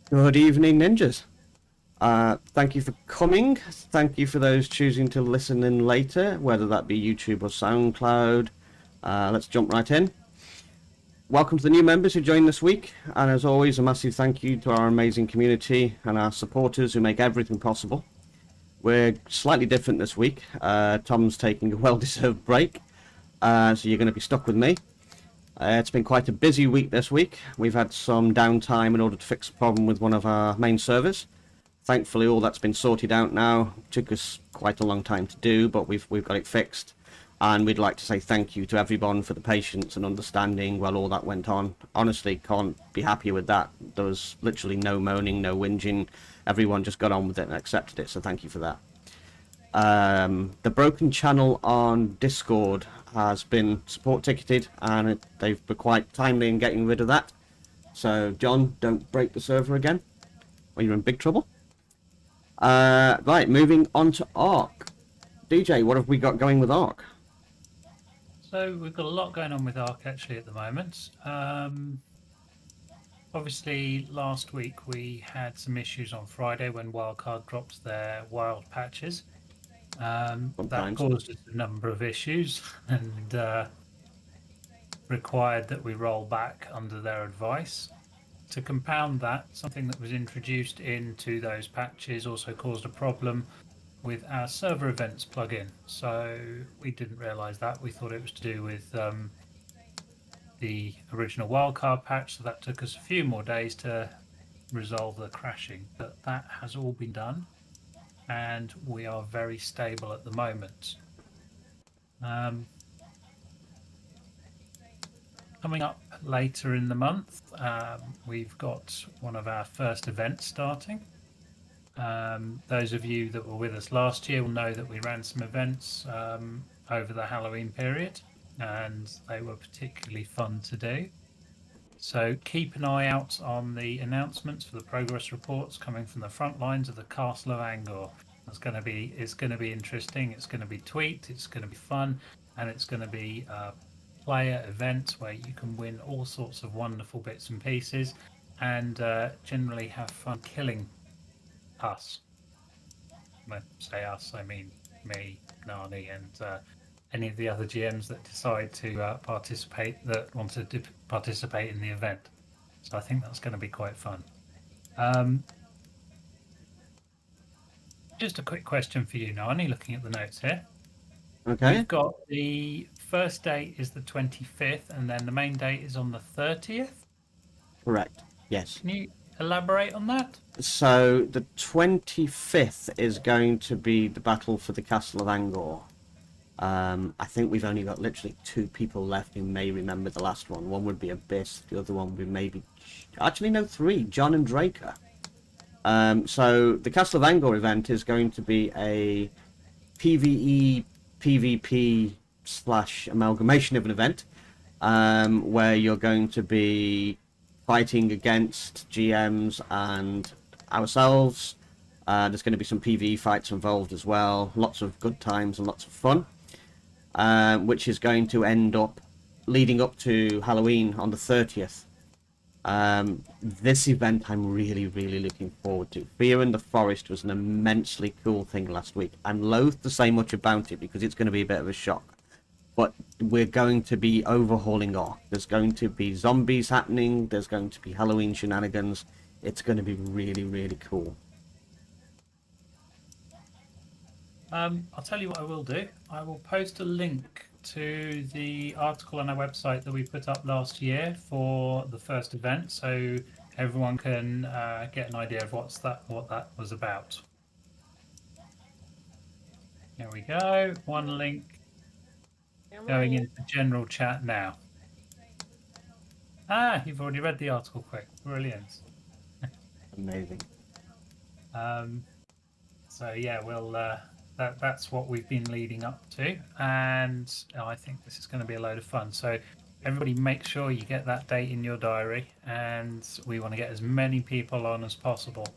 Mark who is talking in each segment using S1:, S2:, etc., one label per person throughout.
S1: Good evening, ninjas. Thank you for coming. Thank you for those choosing to listen in later, whether that be YouTube or SoundCloud. Let's jump right in. Welcome to the new members who joined this week, and as always, a massive thank you to our amazing community and our supporters who make everything possible. We're slightly different this week. Tom's taking a well-deserved break, so you're going to be stuck with me. It's been quite a busy week this week. We've had some downtime in order to fix a problem with one of our main servers. Thankfully, all that's been sorted out now. It took us quite a long time to do, but we've got it fixed. And we'd like to say thank you to everyone for the patience and understanding while all that went on. Honestly, can't be happier with that. There was literally no moaning, no whinging. Everyone just got on with it and accepted it, so thank you for that. The broken channel on Discord has been support ticketed, and they've been quite timely in getting rid of that. So, John, don't break the server again, or you're in big trouble. Right, moving on to Ark. DJ, what have we got going with Ark?
S2: So we've got a lot going on with Ark actually at the moment. Obviously, last week we had some issues on Friday when Wildcard dropped their wild patches. That caused us a number of issues and required that we roll back under their advice. To compound that, something that was introduced into those patches also caused a problem with our server events plugin. So we didn't realize that. We thought it was to do with the original wildcard patch, so that took us a few more days to resolve the crashing. But that has all been done, and we are very stable at the moment. Coming up later in the month, we've got one of our first events starting. Those of you that were with us last year will know that we ran some events over the Halloween period, and they were particularly fun to do. So keep an eye out on the announcements for the progress reports coming from the front lines of the Castle of Angor. It's going to be interesting. It's going to be tweaked. It's going to be fun, and it's going to be a player event where you can win all sorts of wonderful bits and pieces, and generally have fun killing us. When I say us, I mean me, Nani, and any of the other GMs that decide to participate, that want to participate in the event. So I think that's going to be quite fun. Just a quick question for you, Nani, looking at the notes here.
S1: Okay.
S2: You've got the first date is the 25th, and then the main date is on the 30th?
S1: Correct, yes.
S2: Can you elaborate on that?
S1: So, the 25th is going to be the battle for the Castle of Angor. I think we've only got literally 2 people left who may remember the last one. One would be Abyss, the other one would be maybe... Actually, no, 3, John and Draker. So, the Castle of Angor event is going to be a PvE, PvP / amalgamation of an event, where you're going to be fighting against GMs and ourselves. There's going to be some PvE fights involved as well. Lots of good times and lots of fun, which is going to end up leading up to Halloween on the 30th. This event I'm really looking forward to. Fear in the Forest was an immensely cool thing last week. I'm loath to say much about it because it's going to be a bit of a shock. But we're going to be overhauling Ark. There's going to be zombies happening. There's going to be Halloween shenanigans. It's going to be really cool.
S2: I'll tell you what I will do. I will post a link to the article on our website that we put up last year for the first event, so everyone can get an idea of what that was about. There we go. One link going into general chat now. You've already read the article quick. Brilliant.
S1: Amazing.
S2: So yeah, we'll that's what we've been leading up to, and I think this is going to be a load of fun. So everybody make sure you get that date in your diary, and we want to get as many people on as possible.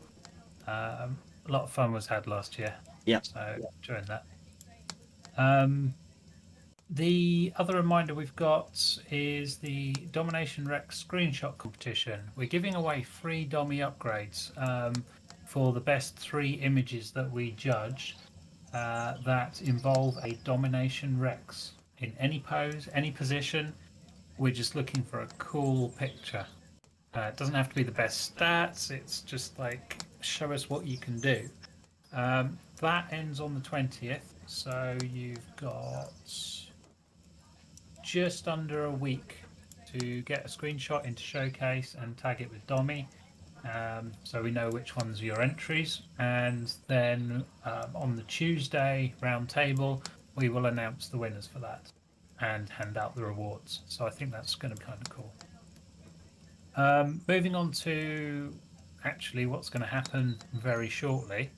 S2: A lot of fun was had last year.
S1: Yeah.
S2: So enjoying that. The other reminder we've got is the Domination Rex screenshot competition. We're giving away free dummy upgrades for the best 3 images that we judge that involve a Domination Rex in any pose, any position. We're just looking for a cool picture. It doesn't have to be the best stats. It's just like show us what you can do. That ends on the 20th, so you've got just under a week to get a screenshot into Showcase and tag it with Dommy, so we know which ones are your entries. And then on the Tuesday Roundtable, we will announce the winners for that and hand out the rewards. So I think that's going to be kind of cool. Moving on to actually what's going to happen very shortly.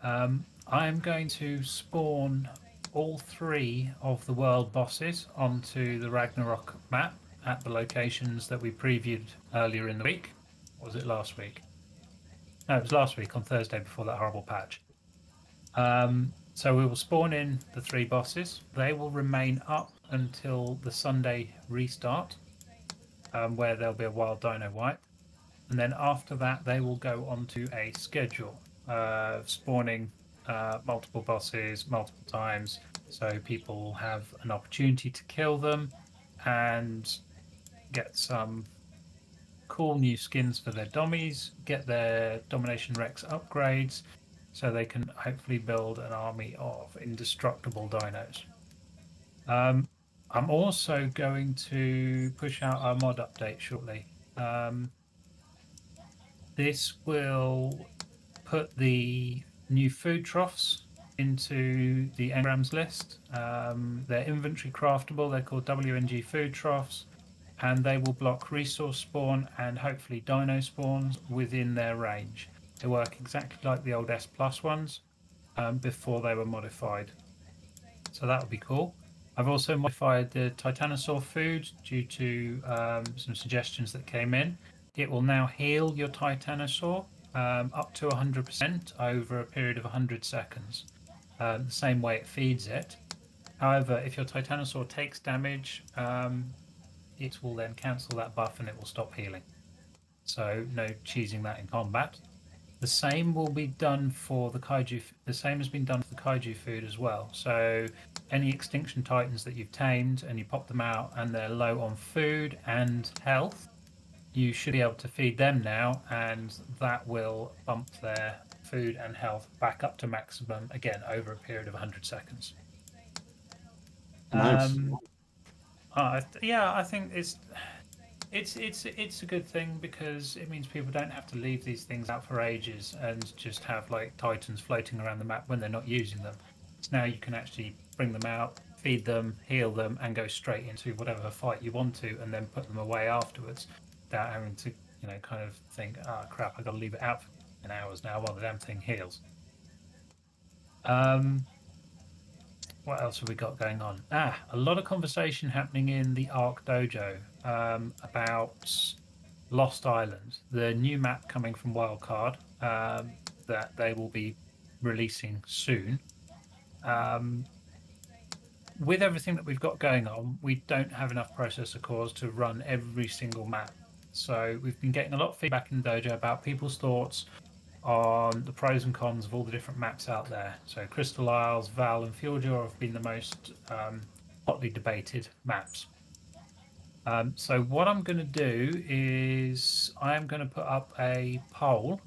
S2: I'm going to spawn all 3 of the world bosses onto the Ragnarok map at the locations that we previewed earlier in the week. Or was it last week? No, it was last week on Thursday before that horrible patch. So we will spawn in the 3 bosses. They will remain up until the Sunday restart, where there'll be a wild dino wipe. And then after that, they will go onto a schedule of spawning multiple bosses multiple times, so people have an opportunity to kill them and get some cool new skins for their dummies, get their Domination Rex upgrades, so they can hopefully build an army of indestructible dinos. I'm also going to push out our mod update shortly. This will put the new food troughs into the engrams list. They're inventory craftable. They're called WNG food troughs, and they will block resource spawn and hopefully dino spawns within their range. They work exactly like the old S Plus ones before they were modified. So that would be cool. I've also modified the Titanosaur Food due to some suggestions that came in. It will now heal your Titanosaur up to 100% over a period of 100 seconds, the same way it feeds it. However, if your Titanosaur takes damage, it will then cancel that buff and it will stop healing. So no cheesing that in combat. The same will be done for the kaiju. The same has been done for the kaiju food as well. So any extinction titans that you've tamed and you pop them out and they're low on food and health, you should be able to feed them now, and that will bump their food and health back up to maximum again over a period of 100 seconds.
S1: Nice.
S2: Yeah, I think it's a good thing because it means people don't have to leave these things out for ages and just have like titans floating around the map when they're not using them. So now you can actually bring them out, feed them, heal them, and go straight into whatever fight you want to, and then put them away afterwards without having to, kind of think, crap, I got to leave it out for 10 hours now while the damn thing heals. What else have we got going on? A lot of conversation happening in the Ark Dojo about Lost Island, the new map coming from Wildcard that they will be releasing soon. With everything that we've got going on, we don't have enough processor cores to run every single map. So we've been getting a lot of feedback in Dojo about people's thoughts on the pros and cons of all the different maps out there. So Crystal Isles, Val, and Fjordur have been the most hotly debated maps. So what I'm going to do is I'm going to put up a poll,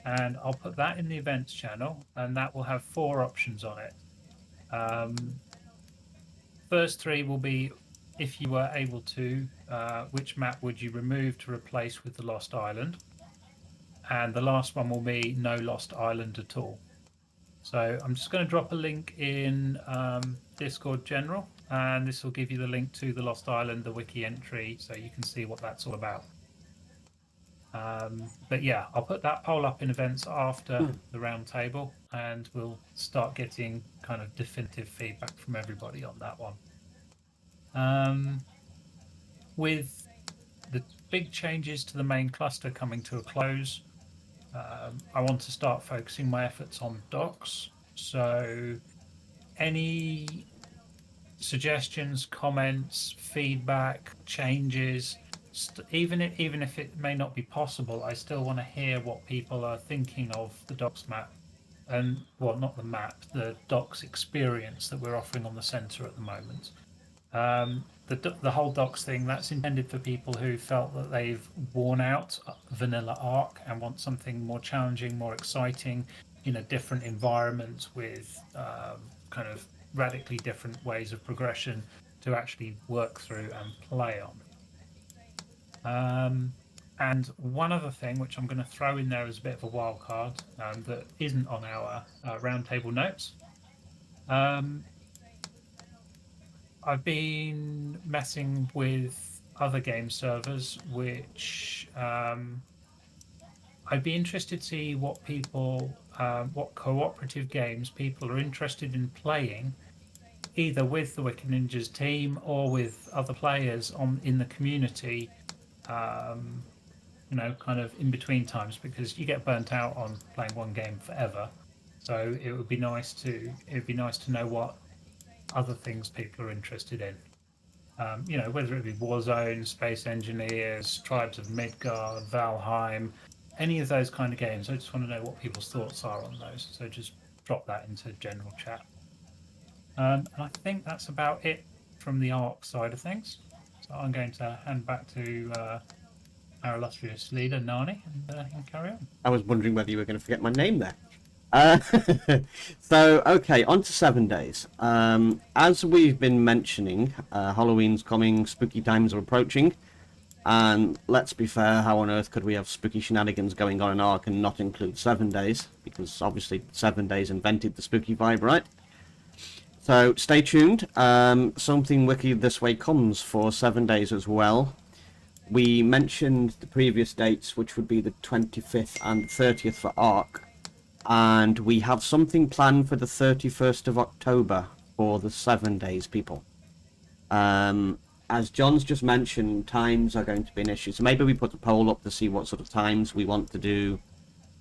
S2: and I'll put that in the events channel, and that will have 4 options on it. First 3 will be, if you were able to, which map would you remove to replace with the Lost Island? And the last one will be no Lost Island at all. So I'm just going to drop a link in Discord General, and this will give you the link to the Lost Island, the wiki entry, so you can see what that's all about. But yeah, I'll put that poll up in events after the roundtable, and we'll start getting kind of definitive feedback from everybody on that one. With the big changes to the main cluster coming to a close, I want to start focusing my efforts on docs. So any suggestions, comments, feedback, changes. Even if it may not be possible, I still want to hear what people are thinking of the docs map, and well, not the map, the docs experience that we're offering on the centre at the moment. The whole docs thing, that's intended for people who felt that they've worn out vanilla Ark and want something more challenging, more exciting, in a different environment with kind of radically different ways of progression to actually work through and play on. And one other thing, which I'm going to throw in there as a bit of a wild card, that isn't on our roundtable notes. I've been messing with other game servers, which I'd be interested to see what people, what cooperative games people are interested in playing, either with the Wicked Ninjas team or with other players in the community. Kind of in between times, because you get burnt out on playing one game forever. So it would be nice to know what other things people are interested in. Whether it be Warzone, Space Engineers, Tribes of Midgard, Valheim, any of those kind of games. I just want to know what people's thoughts are on those. So just drop that into general chat. And I think that's about it from the Ark side of things. So I'm going to hand back to our illustrious leader, Nani, and carry on.
S1: I was wondering whether you were going to forget my name there. So, okay, on to 7 days. As we've been mentioning, Halloween's coming, spooky times are approaching, and let's be fair, how on earth could we have spooky shenanigans going on in Ark and not include 7 days? Because obviously 7 days invented the spooky vibe, right? So, stay tuned. Something wicked this way comes for 7 days as well. We mentioned the previous dates, which would be the 25th and 30th for Ark. And we have something planned for the 31st of October for the 7 days, people. As John's just mentioned, times are going to be an issue. So maybe we put a poll up to see what sort of times we want to do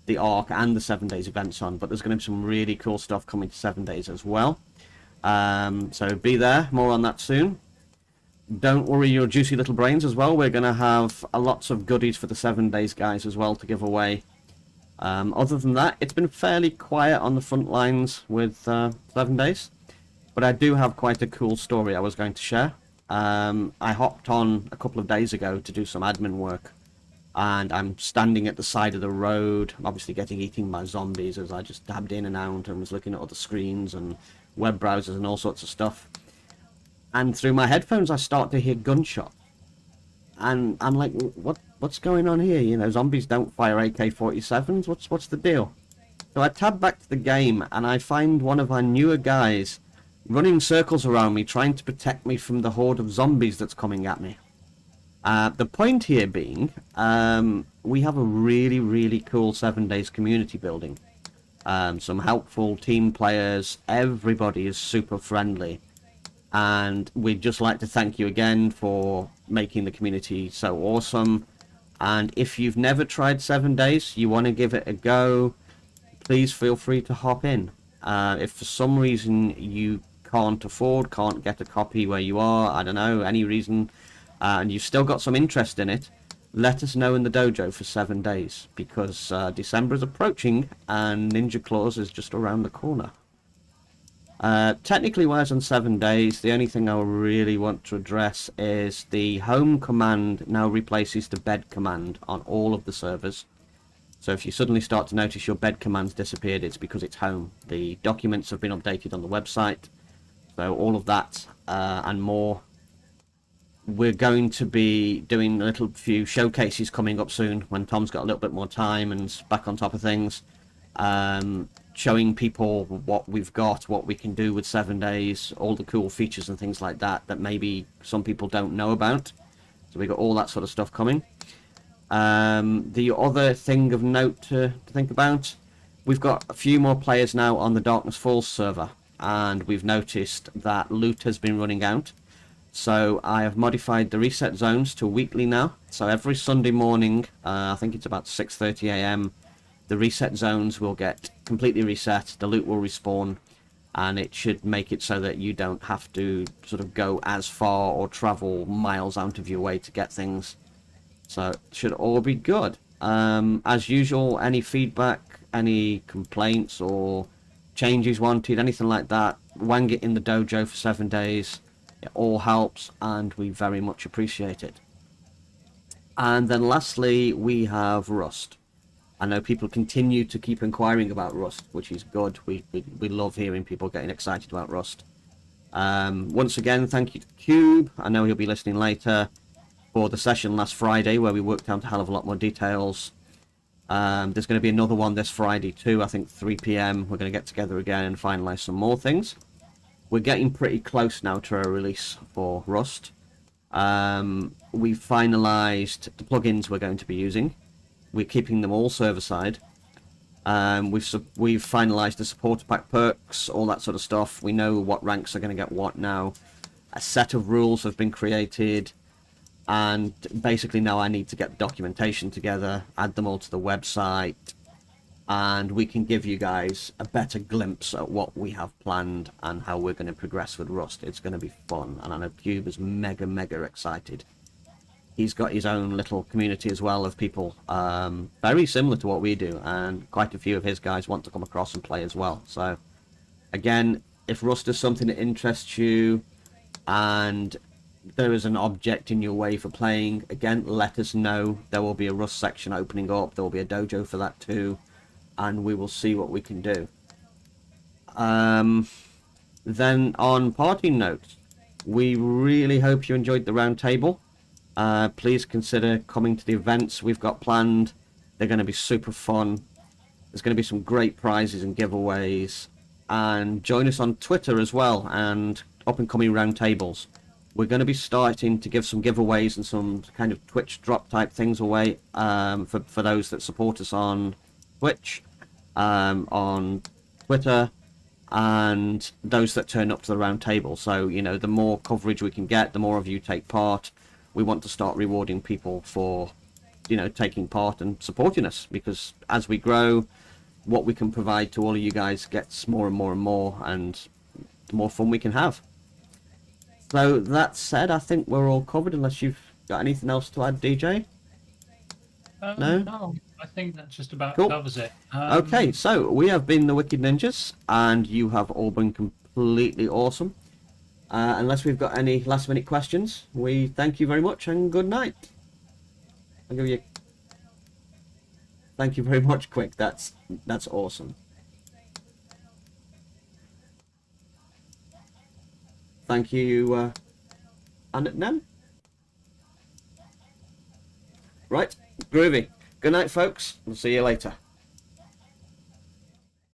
S1: the Ark and the 7 days events on. But there's going to be some really cool stuff coming to 7 days as well. So be there. More on that soon. Don't worry your juicy little brains as well. We're going to have lots of goodies for the 7 days guys as well to give away. Other than that, it's been fairly quiet on the front lines with 7 days. But I do have quite a cool story I was going to share. I hopped on a couple of days ago to do some admin work. And I'm standing at the side of the road, obviously getting eaten by zombies as I just dabbed in and out and was looking at other screens and web browsers and all sorts of stuff. And through my headphones, I start to hear gunshots. And I'm like, what's going on here? You know, zombies don't fire AK-47s. What's the deal? So I tab back to the game, and I find one of our newer guys running circles around me, trying to protect me from the horde of zombies that's coming at me. The point here being, we have a really, really cool 7 days community building. Some helpful team players. Everybody is super friendly. And we'd just like to thank you again for making the community so awesome. And if you've never tried 7 days, you want to give it a go, please feel free to hop in. If for some reason you can't get a copy where you are, I don't know, any reason, and you've still got some interest in it, let us know in the dojo for 7 days, because December is approaching and Ninja Claus is just around the corner. Technically wise on 7 days, the only thing I really want to address is the home command now replaces the bed command on all of the servers. So if you suddenly start to notice your bed command's disappeared, it's because it's home. The documents have been updated on the website, so all of that and more. We're going to be doing a little few showcases coming up soon when Tom's got a little bit more time and back on top of things. Showing people what we've got, what we can do with 7 days, all the cool features and things like that that maybe some people don't know about. So we got all that sort of stuff coming. The other thing of note to think about, we've got a few more players now on the Darkness Falls server, and we've noticed that loot has been running out. So I have modified the reset zones to weekly now. So every Sunday morning, I think it's about 6:30 AM, the reset zones will get completely reset, the loot will respawn, and it should make it so that you don't have to sort of go as far or travel miles out of your way to get things. So it should all be good. As usual, any feedback, any complaints or changes wanted, anything like that, wang it in the dojo for 7 days. It all helps, and we very much appreciate it. And then lastly, we have Rust. I know people continue to keep inquiring about Rust, which is good. We love hearing people getting excited about Rust. Once again, thank you to Cube. I know he'll be listening later for the session last Friday where we worked out a hell of a lot more details. There's going to be another one this Friday too, I think 3 p.m. We're going to get together again and finalise some more things. We're getting pretty close now to a release for Rust. We've finalised the plugins we're going to be using. We're keeping them all server-side. We've finalised the supporter pack perks, all that sort of stuff. We know what ranks are going to get what now. A set of rules have been created. And basically now I need to get the documentation together, add them all to the website, and we can give you guys a better glimpse at what we have planned and how we're going to progress with Rust. It's going to be fun, and I know Cube is mega excited. He's got his own little community as well of people very similar to what we do, and quite a few of his guys want to come across and play as well. So again, if Rust is something that interests you and there is an object in your way for playing, again, let us know. There will be a Rust section opening up. There will be a dojo for that too, and we will see what we can do. Then on parting notes, we really hope you enjoyed the roundtable. Please consider coming to the events we've got planned. They're going to be super fun. There's going to be some great prizes and giveaways, and join us on Twitter as well and up and coming roundtables. We're going to be starting to give some giveaways and some kind of Twitch drop type things away for those that support us on Twitch, on Twitter, and those that turn up to the round table. So, you know, the more coverage we can get, the more of you take part. We want to start rewarding people for, you know, taking part and supporting us, because as we grow, what we can provide to all of you guys gets more and more and more, and the more fun we can have. So that said, I think we're all covered, unless you've got anything else to add, DJ? No?
S2: No, I think that just about
S1: Cool.
S2: covers it.
S1: Okay, so we have been the Wicked Ninjas, and you have all been completely awesome. Unless we've got any last minute questions, we thank you very much and good night. I'll give you... Thank you very much, Quick. That's awesome. Thank you, Anatnan. Right, groovy. Good night, folks. We'll see you later.